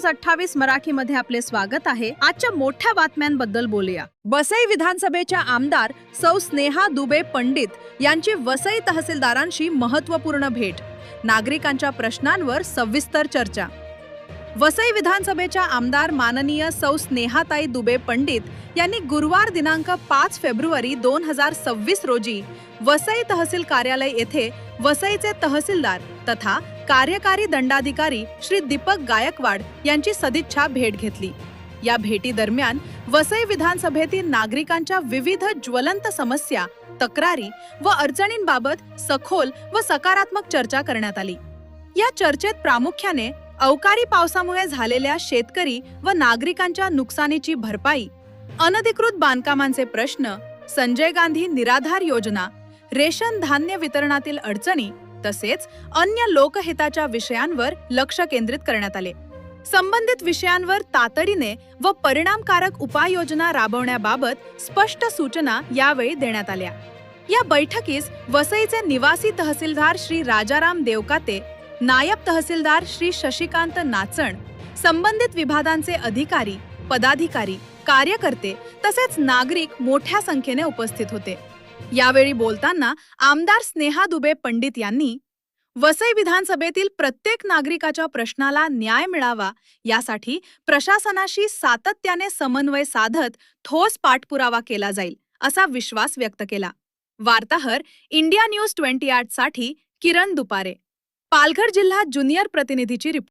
News 28 मराठीमध्ये आपले स्वागत आहे। आजच्या मोठ्या बातम्यांबद्दल बोलूया। वसई विधानसभेच्या आमदार सौ स्नेहा दुबे पंडित यांची वसई तहसीलदारांशी महत्त्वपूर्ण भेट। नागरिकांच्या प्रश्नांवर सविस्तर चर्चा। वसई विधानसभेच्या आमदार माननीय सौ स्नेहाताई दुबे पंडित यांनी गुरुवार दिनांक 5 फेब्रुवारी 2026 रोजी वसई तहसील कार्यालय येथे वसईचे तहसीलदार तथा कार्यकारी दंडाधिकारी श्री दीपक गायकवाड यांची सदिच्छा भेट घेतली। या भेटी दरम्यान वसई विधानसभेतील नागरिकांच्या विविध ज्वलंत समस्या, तक्रारी व अडचणींबाबत सखोल व सकारात्मक चर्चा करण्यात आली। या चर्चेत प्रामुख्याने अवकाळी पावसामुळे झालेल्या शेतकरी व नागरिकांच्या नुकसानीची भरपाई, अनधिकृत बांधकामांचे प्रश्न, संजय गांधी निराधार योजना, रेशन धान्य वितरणातील अडचणी तसेच अन्य लोकहिताच्या विषयांवर लक्ष केंद्रित करण्यात आले। संबंधित विषयांवर तातडीने व परिणामकारक उपाययोजना राबवण्याबाबत स्पष्ट सूचना यावेळी देण्यात आल्या। या बैठकीस वसईचे निवासी तहसीलदार श्री राजाराम देवकाते, नायब तहसीलदार श्री शशिकांत नाचण, संबंधित विभागांचे अधिकारी, पदाधिकारी, कार्यकर्ते तसेच नागरिक मोठ्या संख्येने उपस्थित होते। यावेळी बोलताना आमदार स्नेहा दुबे पंडित यांनी वसई विधानसभेतील प्रत्येक नागरिकाच्या प्रश्नाला न्याय मिळावा यासाठी प्रशासनाशी सातत्याने समन्वय साधत ठोस पाठपुरावा केला जाईल असा विश्वास व्यक्त केला। वार्ताहर इंडिया न्यूज 28 साठी किरण दुपारे, पालघर जिल्हा ज्युनियर प्रतिनिधीची रिपोर्ट।